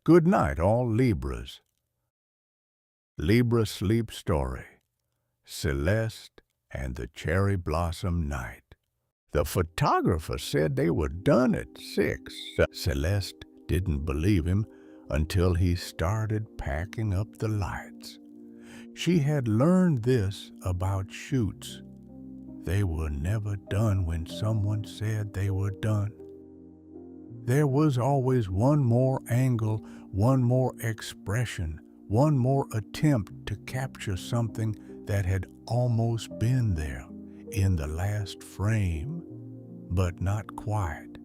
Good night, all Libras. Libra Sleep Story, Celeste and the Cherry Blossom Night. The photographer said they were done at 6. Celeste didn't believe him until he started packing up the lights. She had learned this about shoots. They were never done when someone said they were done. There was always one more angle, one more expression, one more attempt to capture something that had almost been there in the last frame, but not quite.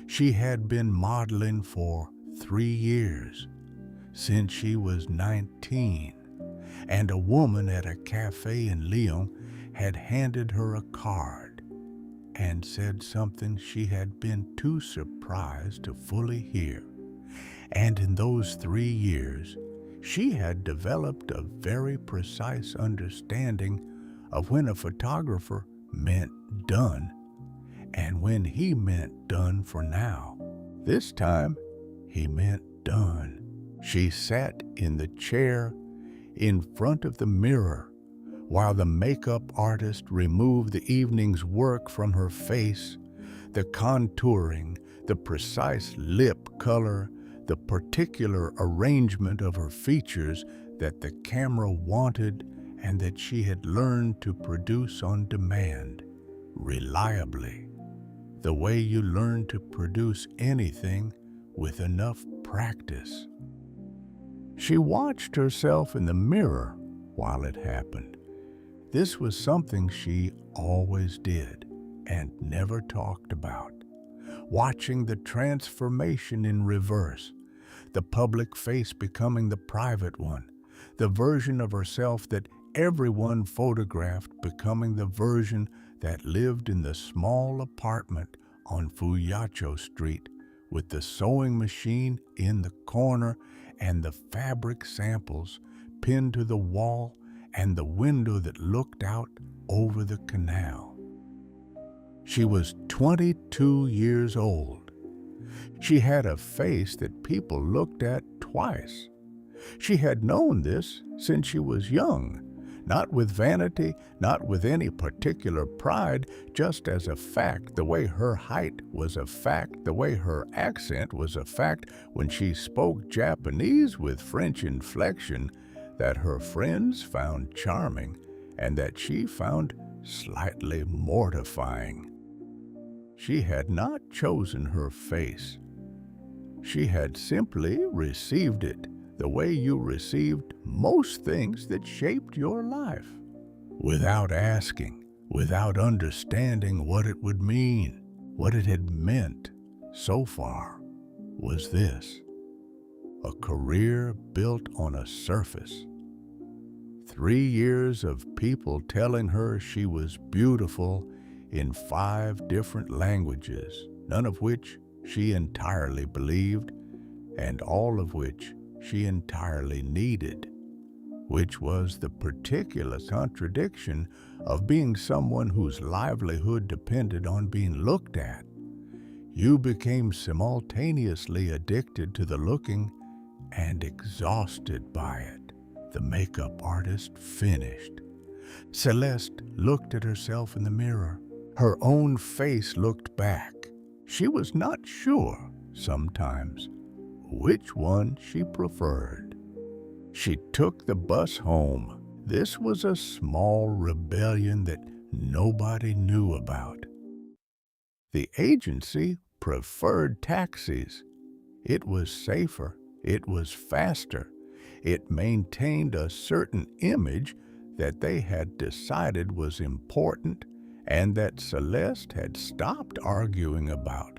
She had been modeling for 3 years, since she was 19, and a woman at a cafe in Lyon had handed her a card and said something she had been too surprised to fully hear. And in those 3 years, she had developed a very precise understanding of when a photographer meant done and when he meant done for now. This time, he meant done. She sat in the chair in front of the mirror while the makeup artist removed the evening's work from her face, the contouring, the precise lip color, the particular arrangement of her features that the camera wanted and that she had learned to produce on demand, reliably, the way you learn to produce anything with enough practice. She watched herself in the mirror while it happened. This was something she always did and never talked about. Watching the transformation in reverse, the public face becoming the private one, the version of herself that everyone photographed becoming the version that lived in the small apartment on Fuyacho Street with the sewing machine in the corner and the fabric samples pinned to the wall and the window that looked out over the canal. She was 22 years old. She had a face that people looked at twice. She had known this since she was young, not with vanity, not with any particular pride, just as a fact, the way her height was a fact, the way her accent was a fact when she spoke Japanese with French inflection, that her friends found charming and that she found slightly mortifying. She had not chosen her face. She had simply received it the way you received most things that shaped your life, without asking, without understanding what it would mean. What it had meant so far was this: a career built on a surface. 3 years of people telling her she was beautiful in 5 different languages, none of which she entirely believed, and all of which she entirely needed, which was the particular contradiction of being someone whose livelihood depended on being looked at. You became simultaneously addicted to the looking and exhausted by it. The makeup artist finished. Celeste looked at herself in the mirror. Her own face looked back. She was not sure, sometimes, which one she preferred. She took the bus home. This was a small rebellion that nobody knew about. The agency preferred taxis. It was safer. It was faster. It maintained a certain image that they had decided was important and that Celeste had stopped arguing about,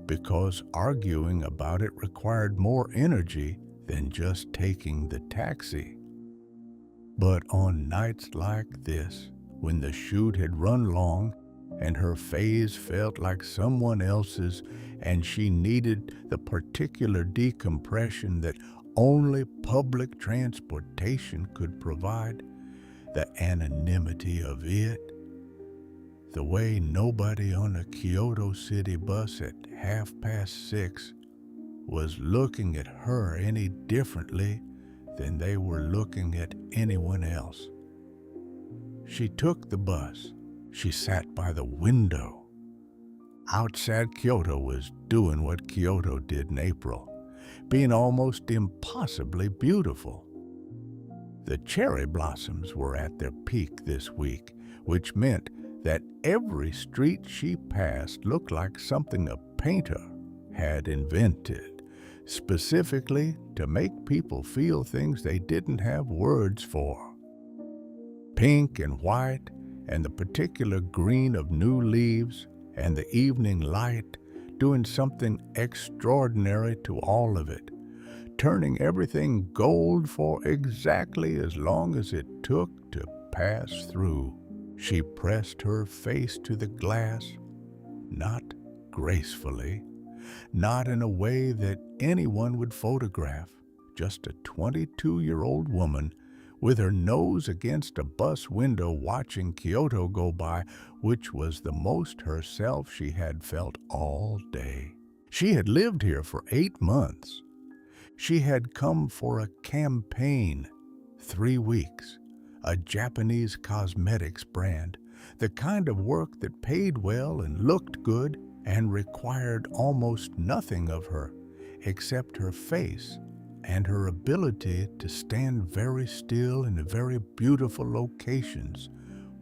because arguing about it required more energy than just taking the taxi. But on nights like this, when the shoot had run long and her phase felt like someone else's and she needed the particular decompression that only public transportation could provide, the anonymity of it, the way nobody on a Kyoto city bus at 6:30 was looking at her any differently than they were looking at anyone else. She took the bus. She sat by the window. Outside, Kyoto was doing what Kyoto did in April, being almost impossibly beautiful. The cherry blossoms were at their peak this week, which meant that every street she passed looked like something a painter had invented, specifically to make people feel things they didn't have words for. Pink and white, and the particular green of new leaves, and the evening light doing something extraordinary to all of it, turning everything gold for exactly as long as it took to pass through. She pressed her face to the glass, not gracefully, not in a way that anyone would photograph, just a 22-year-old woman with her nose against a bus window watching Kyoto go by, which was the most herself she had felt all day. She had lived here for 8 months. She had come for a campaign, 3 weeks, a Japanese cosmetics brand, the kind of work that paid well and looked good and required almost nothing of her except her face and her ability to stand very still in very beautiful locations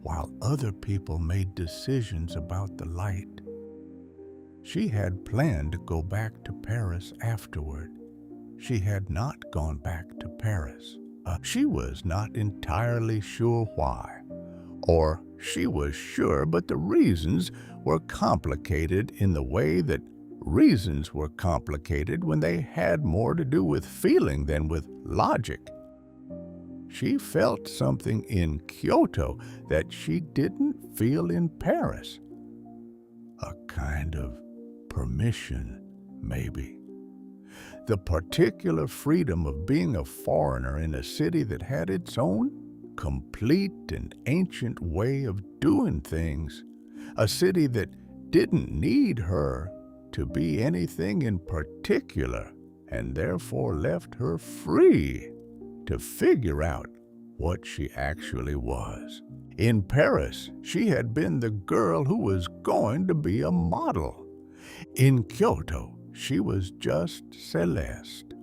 while other people made decisions about the light. She had planned to go back to Paris afterward. She had not gone back to Paris. She was not entirely sure why, or she was sure, but the reasons were complicated in the way that reasons were complicated when they had more to do with feeling than with logic. She felt something in Kyoto that she didn't feel in Paris. A kind of permission, maybe. The particular freedom of being a foreigner in a city that had its own complete and ancient way of doing things. A city that didn't need her to be anything in particular, and therefore left her free to figure out what she actually was. In Paris, she had been the girl who was going to be a model. In Kyoto, she was just Céleste.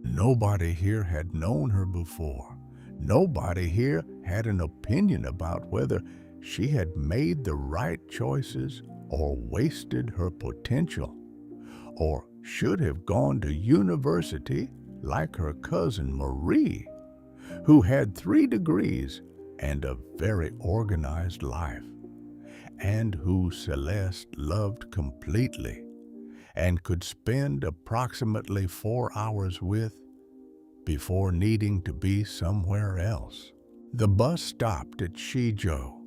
Nobody here had known her before. Nobody here had an opinion about whether she had made the right choices or wasted her potential, or should have gone to university like her cousin Marie, who had 3 degrees and a very organized life, and who Céleste loved completely and could spend approximately 4 hours with before needing to be somewhere else. The bus stopped at Shijo.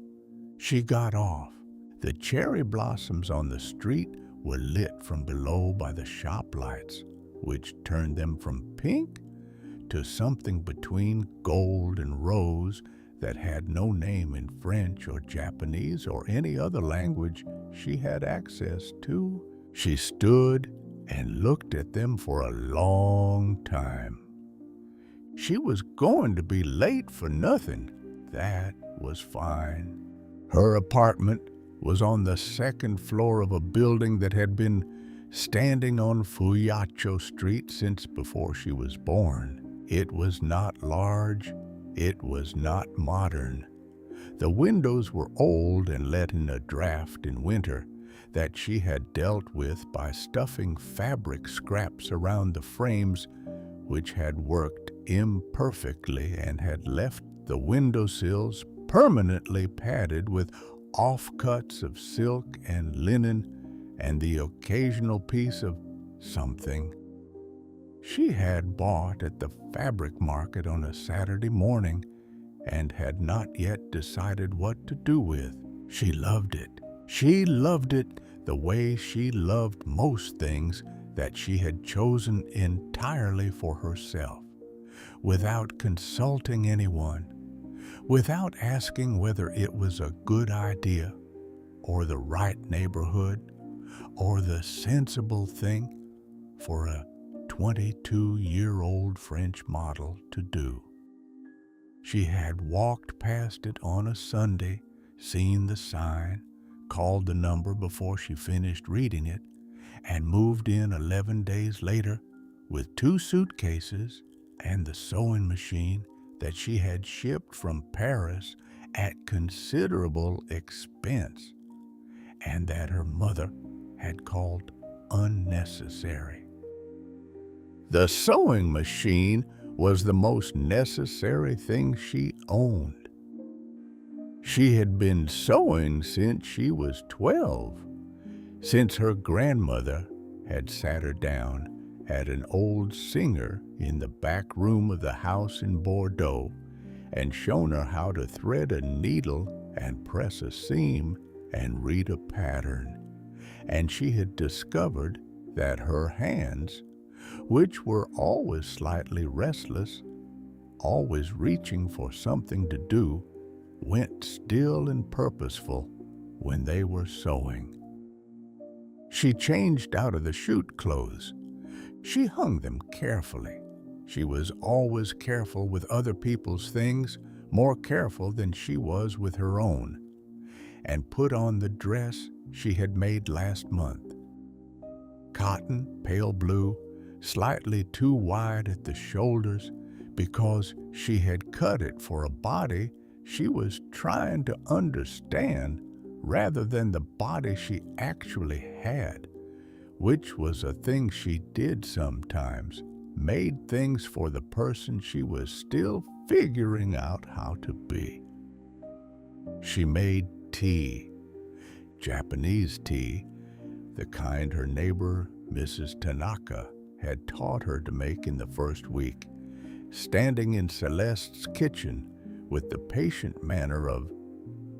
She got off. The cherry blossoms on the street were lit from below by the shop lights, which turned them from pink to something between gold and rose that had no name in French or Japanese or any other language she had access to. She stood and looked at them for a long time. She was going to be late for nothing. That was fine. Her apartment was on the 2nd floor of a building that had been standing on Fuyacho Street since before she was born. It was not large. It was not modern. The windows were old and let in a draft in winter that she had dealt with by stuffing fabric scraps around the frames, which had worked imperfectly and had left the windowsills permanently padded with offcuts of silk and linen and the occasional piece of something she had bought at the fabric market on a Saturday morning and had not yet decided what to do with. She loved it. She loved it the way she loved most things that she had chosen entirely for herself, without consulting anyone, without asking whether it was a good idea, or the right neighborhood, or the sensible thing for a 22-year-old French model to do. She had walked past it on a Sunday, seen the sign, called the number before she finished reading it, and moved in 11 days later with 2 suitcases and the sewing machine that she had shipped from Paris at considerable expense, and that her mother had called unnecessary. The sewing machine was the most necessary thing she owned. She had been sewing since she was 12, since her grandmother had sat her down at an old singer in the back room of the house in Bordeaux and shown her how to thread a needle and press a seam and read a pattern. And she had discovered that her hands, which were always slightly restless, always reaching for something to do, went still and purposeful when they were sewing. She changed out of the shoot clothes. She hung them carefully. She was always careful with other people's things, more careful than she was with her own, and put on the dress she had made last month. Cotton, pale blue, slightly too wide at the shoulders because she had cut it for a body she was trying to understand rather than the body she actually had, which was a thing she did sometimes, made things for the person she was still figuring out how to be. She made tea, Japanese tea, the kind her neighbor, Mrs. Tanaka, had taught her to make in the first week, standing in Celeste's kitchen with the patient manner of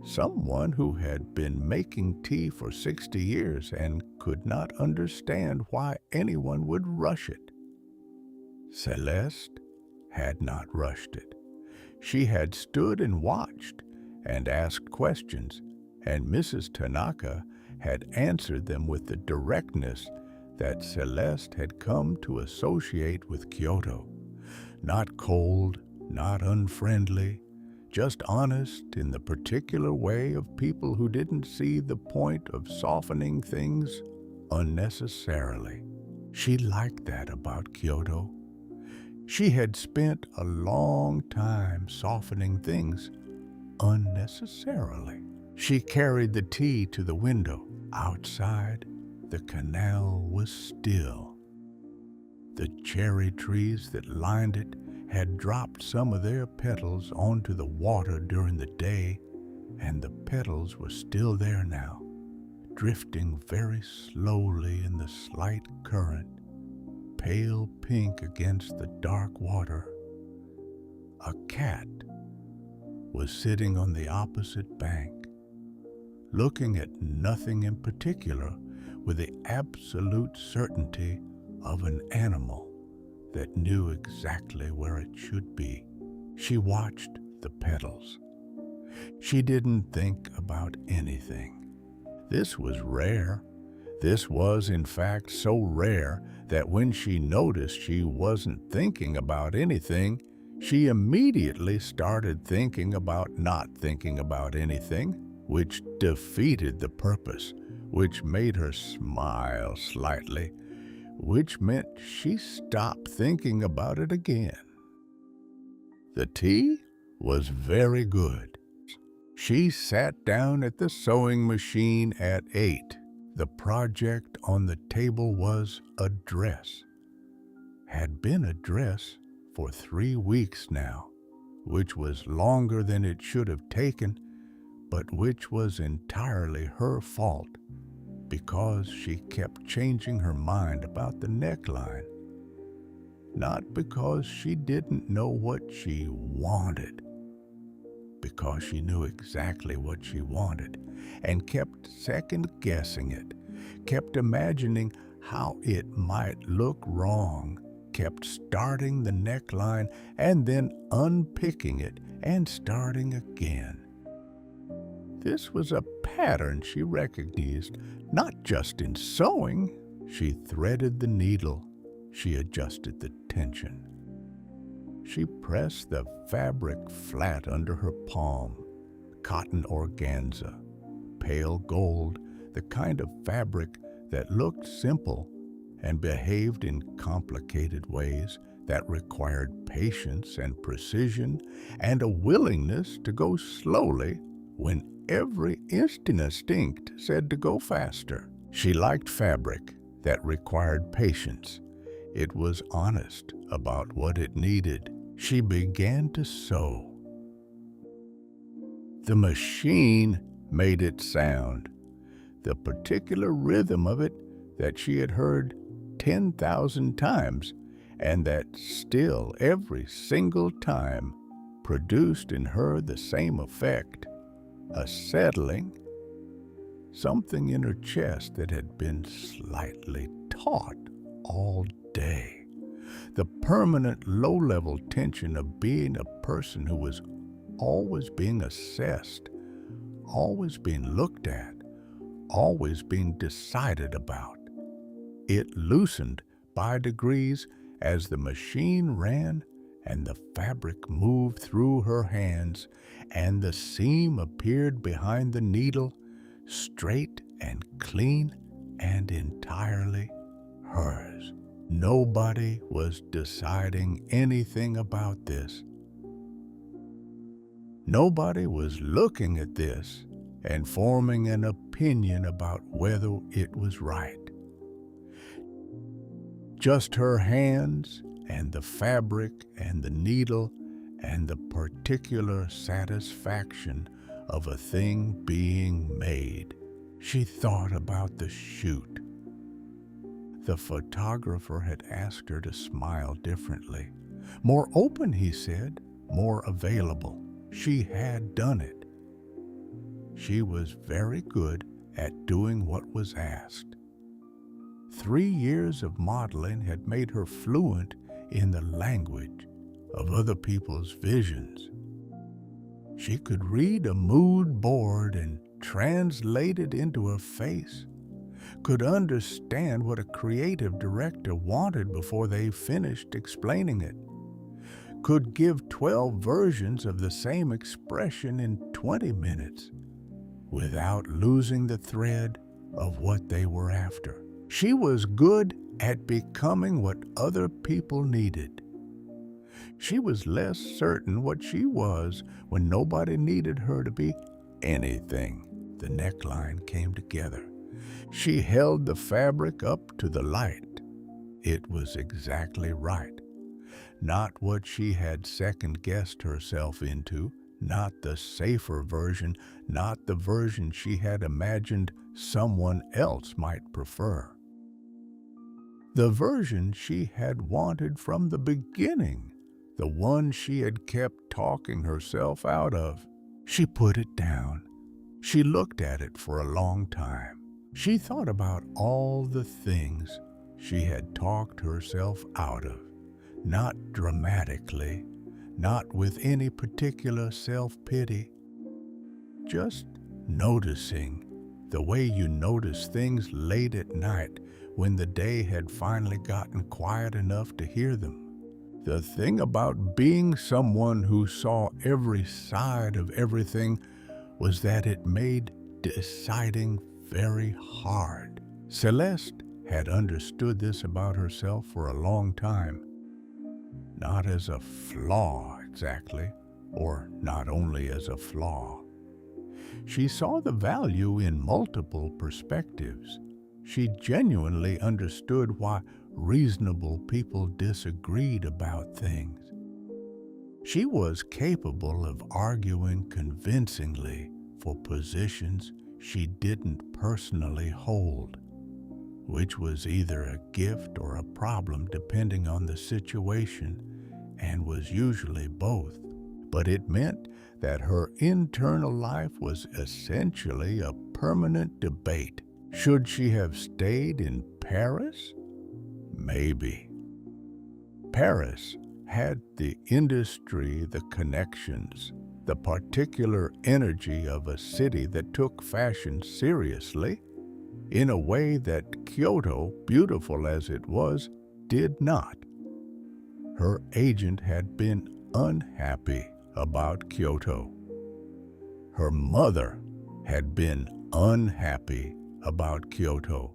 someone who had been making tea for 60 years and could not understand why anyone would rush it. Céleste had not rushed it. She had stood and watched and asked questions, and Mrs. Tanaka had answered them with the directness that Céleste had come to associate with Kyoto. Not cold, not unfriendly, just honest in the particular way of people who didn't see the point of softening things unnecessarily. She liked that about Kyoto. She had spent a long time softening things unnecessarily. She carried the tea to the window. Outside, the canal was still. The cherry trees that lined it had dropped some of their petals onto the water during the day, and the petals were still there now, drifting very slowly in the slight current, pale pink against the dark water. A cat was sitting on the opposite bank, looking at nothing in particular with the absolute certainty of an animal that knew exactly where it should be. She watched the petals. She didn't think about anything. This was rare. This was, in fact, so rare that when she noticed she wasn't thinking about anything, she immediately started thinking about not thinking about anything, which defeated the purpose, which made her smile slightly, which meant she stopped thinking about it again. The tea was very good. She sat down at the sewing machine at 8. The project on the table was a dress. Had been a dress for 3 weeks now, which was longer than it should have taken, but which was entirely her fault, because she kept changing her mind about the neckline. Not because she didn't know what she wanted, because she knew exactly what she wanted and kept second-guessing it, kept imagining how it might look wrong, kept starting the neckline and then unpicking it and starting again. This was a pattern she recognized, not just in sewing. She threaded the needle, She adjusted the tension. She pressed the fabric flat under her palm. Cotton organza, pale gold, the kind of fabric that looked simple and behaved in complicated ways that required patience and precision and a willingness to go slowly when every instinct said to go faster. She liked fabric that required patience. It was honest about what it needed. She began to sew. The machine made it sound, the particular rhythm of it that she had heard 10,000 times, and that still every single time produced in her the same effect, a settling, something in her chest that had been slightly taut all day. The permanent low-level tension of being a person who was always being assessed, always being looked at, always being decided about. It loosened by degrees as the machine ran and the fabric moved through her hands and the seam appeared behind the needle, straight and clean and entirely hers. Nobody was deciding anything about this. Nobody was looking at this and forming an opinion about whether it was right. Just her hands and the fabric and the needle and the particular satisfaction of a thing being made. She thought about the shoot. The photographer had asked her to smile differently. More open, he said, more available. She had done it. She was very good at doing what was asked. 3 years of modeling had made her fluent in the language of other people's visions. She could read a mood board and translate it into her face, could understand what a creative director wanted before they finished explaining it, could give 12 versions of the same expression in 20 minutes without losing the thread of what they were after. She was good at becoming what other people needed. She was less certain what she was when nobody needed her to be anything. The neckline came together. She held the fabric up to the light. It was exactly right. Not what she had second-guessed herself into, not the safer version, not the version she had imagined someone else might prefer. The version she had wanted from the beginning, the one she had kept talking herself out of. She put it down. She looked at it for a long time. She thought about all the things she had talked herself out of, not dramatically, not with any particular self-pity, just noticing the way you notice things late at night when the day had finally gotten quiet enough to hear them. The thing about being someone who saw every side of everything was that it made deciding very hard. Céleste had understood this about herself for a long time. Not as a flaw exactly, or not only as a flaw. She saw the value in multiple perspectives. She genuinely understood why reasonable people disagreed about things. She was capable of arguing convincingly for positions she didn't personally hold, which was either a gift or a problem depending on the situation, and was usually both. But it meant that her internal life was essentially a permanent debate. Should she have stayed in Paris? Maybe. Paris had the industry, the connections, the particular energy of a city that took fashion seriously in a way that Kyoto, beautiful as it was, did not. Her agent had been unhappy about Kyoto. Her mother had been unhappy about Kyoto.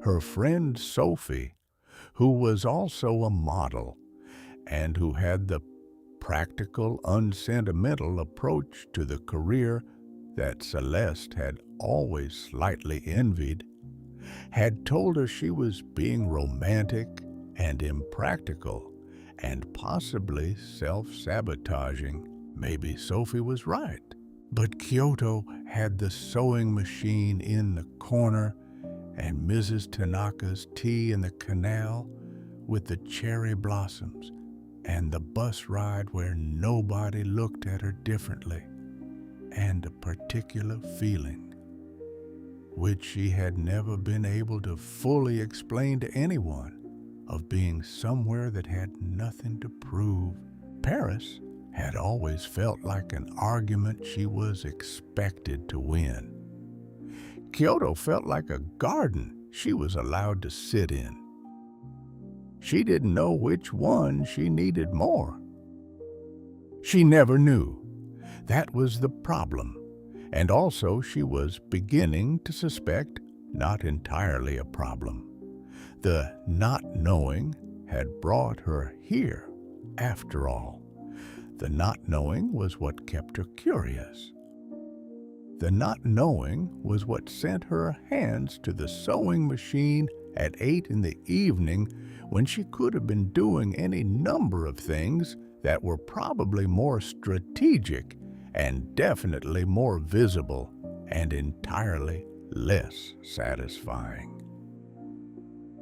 Her friend Sophie, who was also a model and who had the practical, unsentimental approach to the career that Céleste had always slightly envied, had told her she was being romantic and impractical and possibly self-sabotaging. Maybe Sophie was right. But Kyoto had the sewing machine in the corner and Mrs. Tanaka's tea in the canal with the cherry blossoms and the bus ride where nobody looked at her differently, and a particular feeling which she had never been able to fully explain to anyone, of being somewhere that had nothing to prove. Paris had always felt like an argument she was expected to win. Kyoto felt like a garden she was allowed to sit in. She didn't know which one she needed more. She never knew. That was the problem. And also she was beginning to suspect not entirely a problem. The not knowing had brought her here, after all. The not knowing was what kept her curious. The not knowing was what sent her hands to the sewing machine at 8 in the evening, when she could have been doing any number of things that were probably more strategic and definitely more visible and entirely less satisfying.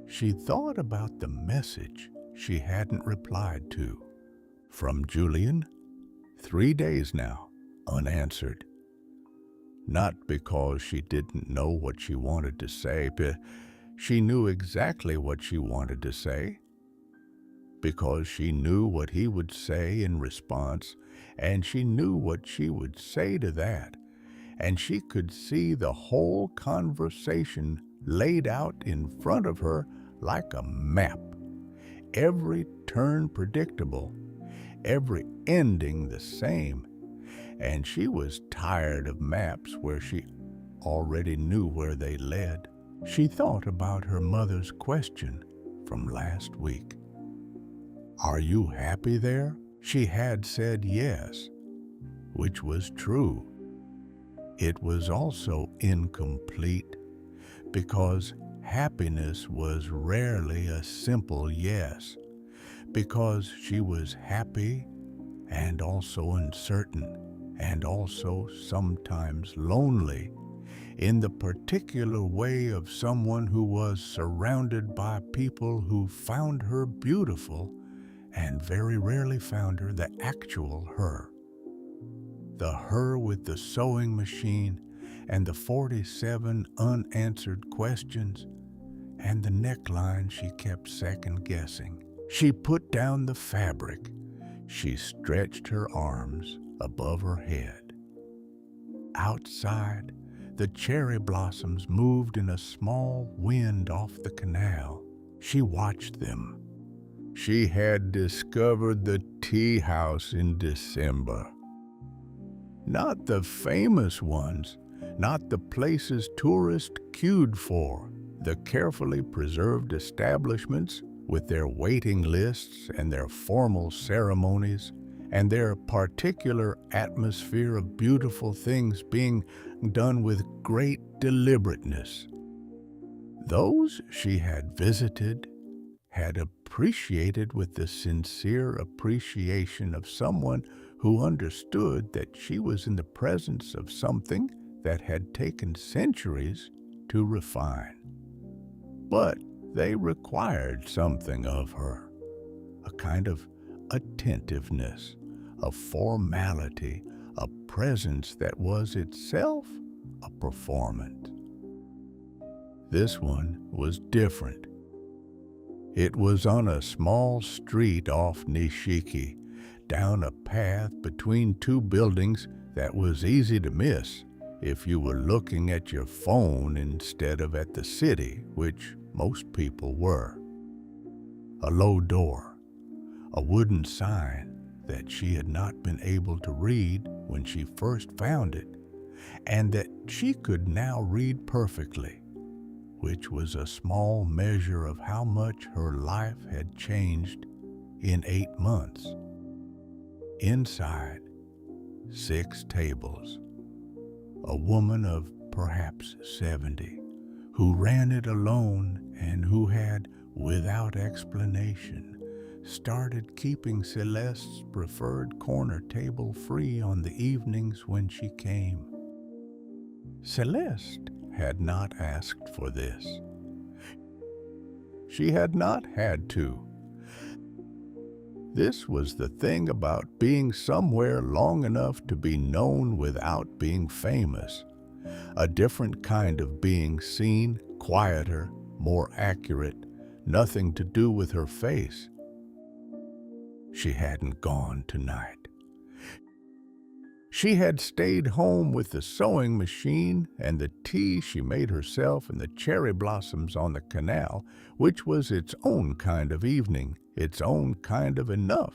She thought about the message she hadn't replied to. From Julian, 3 days now, unanswered. Not because she didn't know what she wanted to say, but she knew exactly what she wanted to say. Because she knew what he would say in response, and she knew what she would say to that, and she could see the whole conversation laid out in front of her like a map, every turn predictable, every ending the same, and she was tired of maps where she already knew where they led. She thought about her mother's question from last week. "Are you happy there?" She had said yes, which was true. It was also incomplete, because happiness was rarely a simple yes, because she was happy and also uncertain and also sometimes lonely, in the particular way of someone who was surrounded by people who found her beautiful and very rarely found her the actual her. The her with the sewing machine and the 47 unanswered questions and the neckline she kept second-guessing. She put down the fabric. She stretched her arms above her head. Outside, the cherry blossoms moved in a small wind off the canal. She watched them. She had discovered the tea house in December. Not the famous ones, not the places tourists queued for, the carefully preserved establishments with their waiting lists and their formal ceremonies and their particular atmosphere of beautiful things being done with great deliberateness. Those she had visited, had appreciated with the sincere appreciation of someone who understood that she was in the presence of something that had taken centuries to refine. But they required something of her, a kind of attentiveness, a formality, a presence that was itself a performance. This one was different. It was on a small street off Nishiki, down a path between two buildings that was easy to miss if you were looking at your phone instead of at the city, which most people were. a low door, a wooden sign that she had not been able to read when she first found it, and that she could now read perfectly, which was a small measure of how much her life had changed in 8 months. Inside, 6 tables. A woman of perhaps 70, who ran it alone and who had, without explanation, started keeping Celeste's preferred corner table free on the evenings when she came. Celeste had not asked for this. She had not had to. This was the thing about being somewhere long enough to be known without being famous. A different kind of being seen, quieter, more accurate, nothing to do with her face. She hadn't gone tonight. She had stayed home with the sewing machine and the tea she made herself and the cherry blossoms on the canal, which was its own kind of evening, its own kind of enough.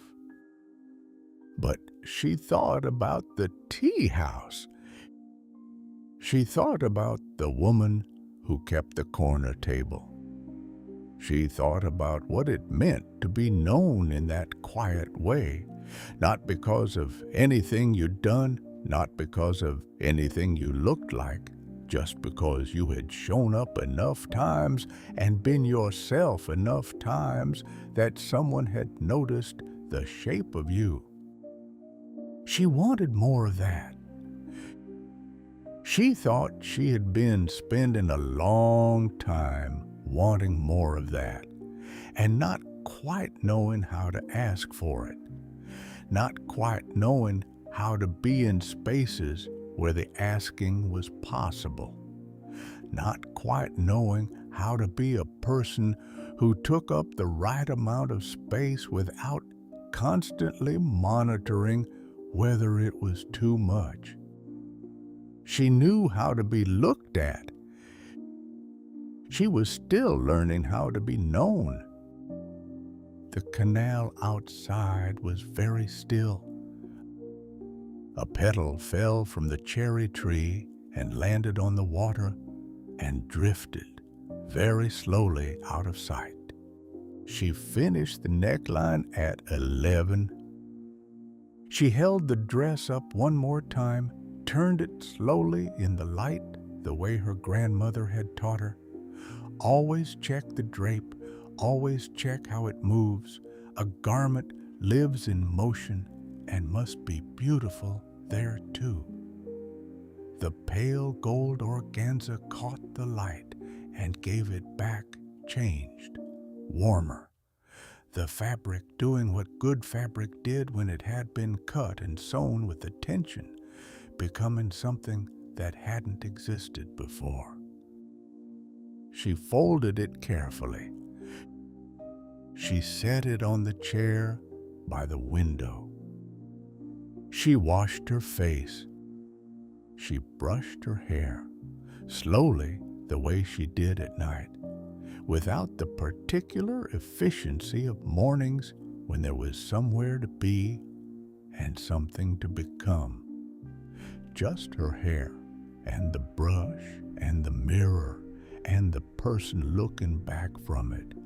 But she thought about the tea house. She thought about the woman who kept the corner table. She thought about what it meant to be known in that quiet way, not because of anything you'd done, not because of anything you looked like, just because you had shown up enough times and been yourself enough times that someone had noticed the shape of you. She wanted more of that. She thought she had been spending a long time wanting more of that, and not quite knowing how to ask for it, not quite knowing how to be in spaces where the asking was possible, not quite knowing how to be a person who took up the right amount of space without constantly monitoring whether it was too much. She knew how to be looked at. She was still learning how to be known. The canal outside was very still. A petal fell from the cherry tree and landed on the water and drifted very slowly out of sight. She finished the neckline at 11. She held the dress up one more time, turned it slowly in the light the way her grandmother had taught her. Always check the drape, always check how it moves. A garment lives in motion and must be beautiful there too. The pale gold organza caught the light and gave it back changed, warmer. The fabric doing what good fabric did when it had been cut and sewn with attention, becoming something that hadn't existed before. She folded it carefully. She set it on the chair by the window. She washed her face. She brushed her hair, slowly the way she did at night, without the particular efficiency of mornings when there was somewhere to be and something to become. Just her hair and the brush and the mirror and the person looking back from it,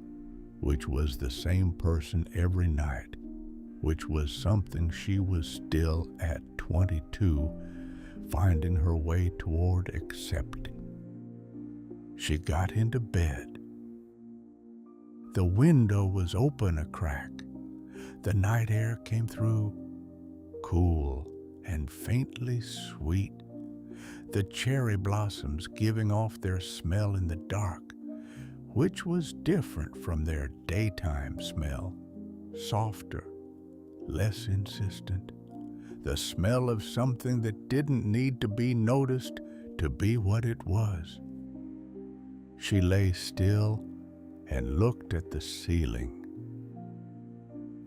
which was the same person every night, which was something she was still at 22, finding her way toward accepting. She got into bed. The window was open a crack. The night air came through, cool and faintly sweet, the cherry blossoms giving off their smell in the dark, which was different from their daytime smell, softer, less insistent, the smell of something that didn't need to be noticed to be what it was. She lay still and looked at the ceiling.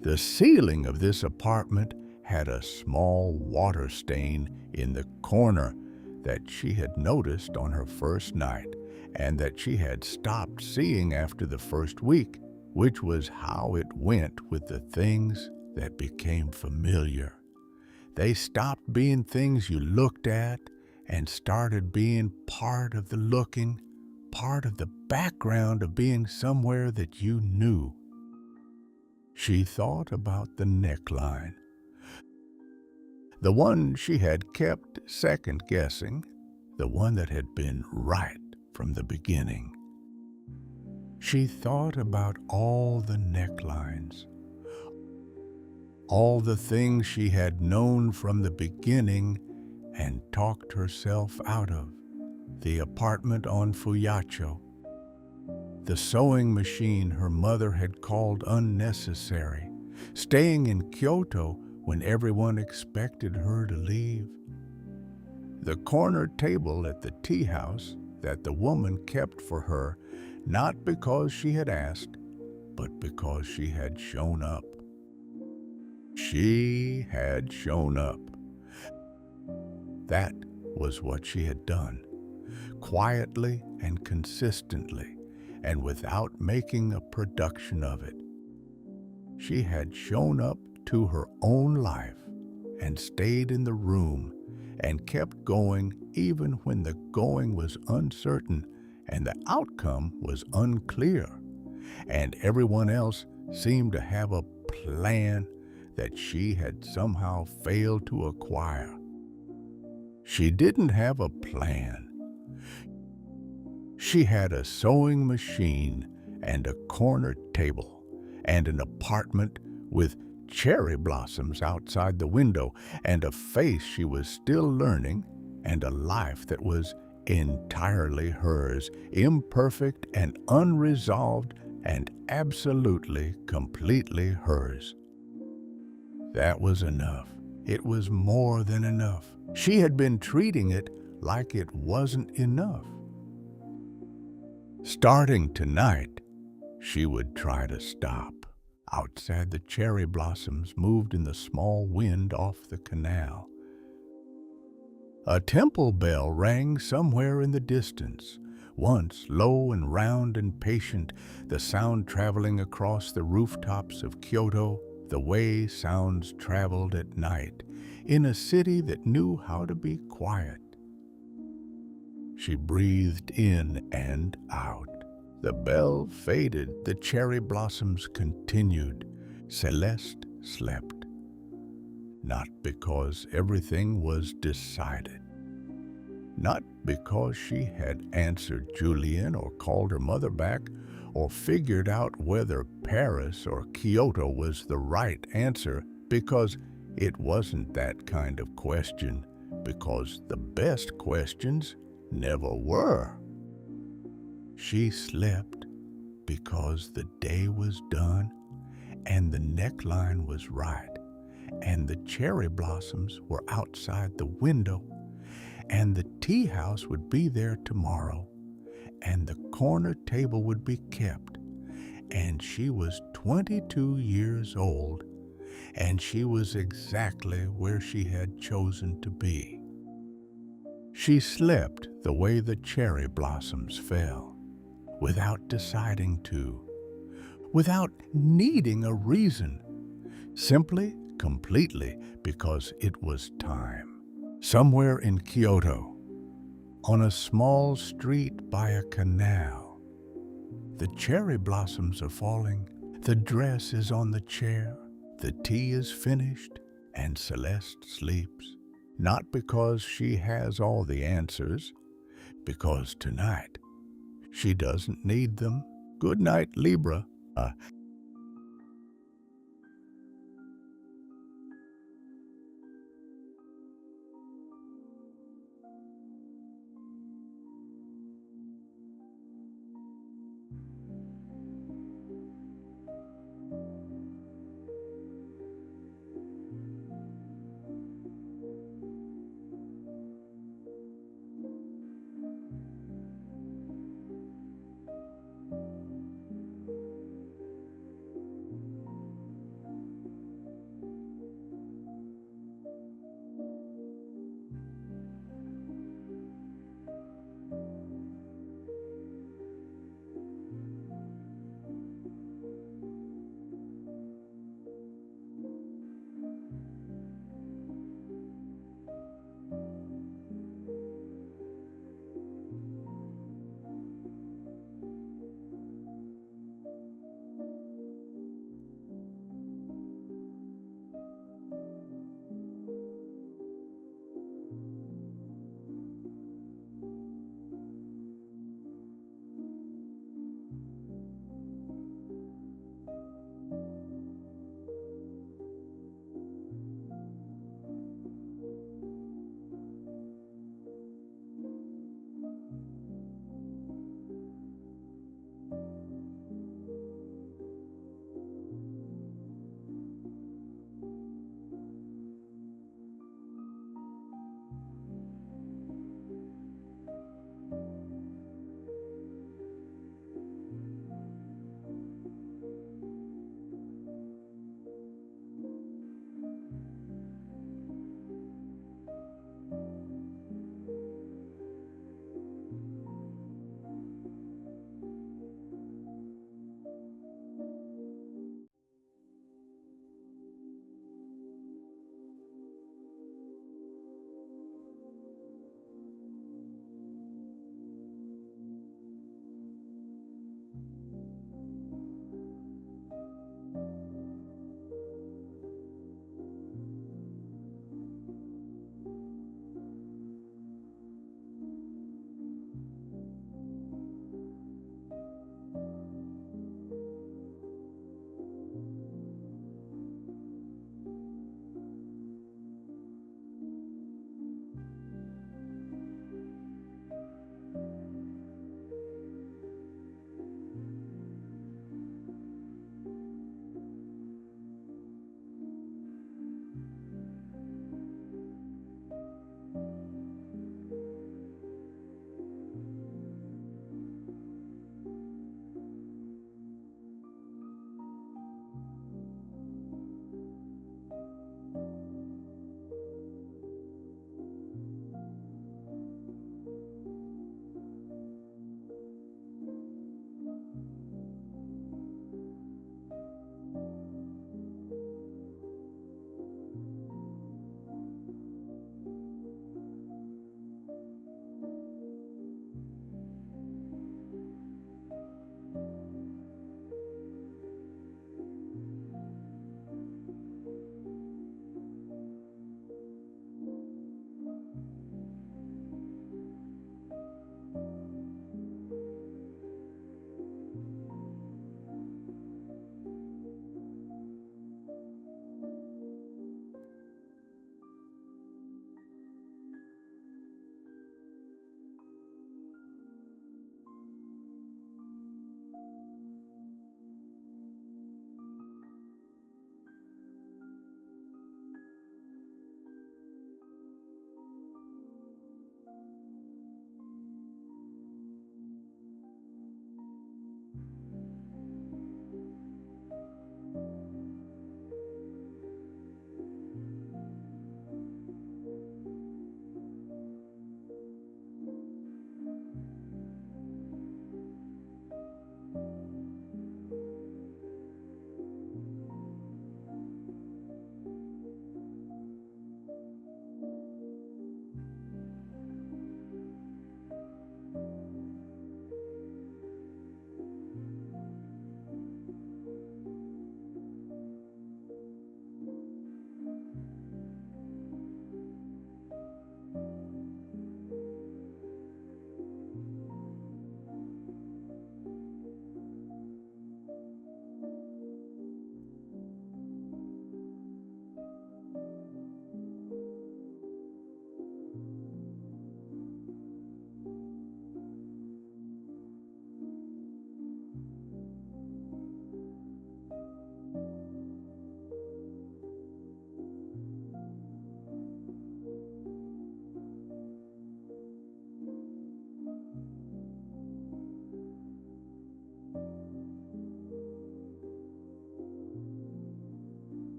The ceiling of this apartment had a small water stain in the corner that she had noticed on her first night and that she had stopped seeing after the first week. which was how it went with the things that became familiar. They stopped being things you looked at and started being part of the looking, part of the background of being somewhere that you knew. She thought about the neckline, the one she had kept second-guessing, the one that had been right from the beginning. She thought about all the necklines, all the things she had known from the beginning and talked herself out of. The apartment on Fuyacho, the sewing machine her mother had called unnecessary, staying in Kyoto when everyone expected her to leave, the corner table at the tea house that the woman kept for her, not because she had asked, but because she had shown up. She had shown up. That was what she had done, quietly and consistently, and without making a production of it. She had shown up to her own life and stayed in the room and kept going even when the going was uncertain and the outcome was unclear, and everyone else seemed to have a plan that she had somehow failed to acquire. She didn't have a plan. She had a sewing machine and a corner table and an apartment with cherry blossoms outside the window and a face she was still learning and a life that was entirely hers, imperfect and unresolved and absolutely, completely hers. That was enough. It was more than enough. She had been treating it like it wasn't enough. Starting tonight, she would try to stop. Outside, the cherry blossoms moved in the small wind off the canal. A temple bell rang somewhere in the distance, once low and round and patient, the sound traveling across the rooftops of Kyoto, the way sounds traveled at night, in a city that knew how to be quiet. She breathed in and out. The bell faded, the cherry blossoms continued. Céleste slept. Not because everything was decided. Not because she had answered Julian or called her mother back or figured out whether Paris or Kyoto was the right answer, because it wasn't that kind of question, because the best questions never were. She slept because the day was done and the neckline was right and the cherry blossoms were outside the window and the tea house would be there tomorrow and the corner table would be kept, and she was 22 years old and she was exactly where she had chosen to be. She slept the way the cherry blossoms fell, without deciding to, without needing a reason, simply, completely, because it was time. Somewhere in Kyoto, on a small street by a canal, the cherry blossoms are falling, the dress is on the chair, the tea is finished, and Celeste sleeps. Not because she has all the answers, because tonight she doesn't need them. Good night, Libra.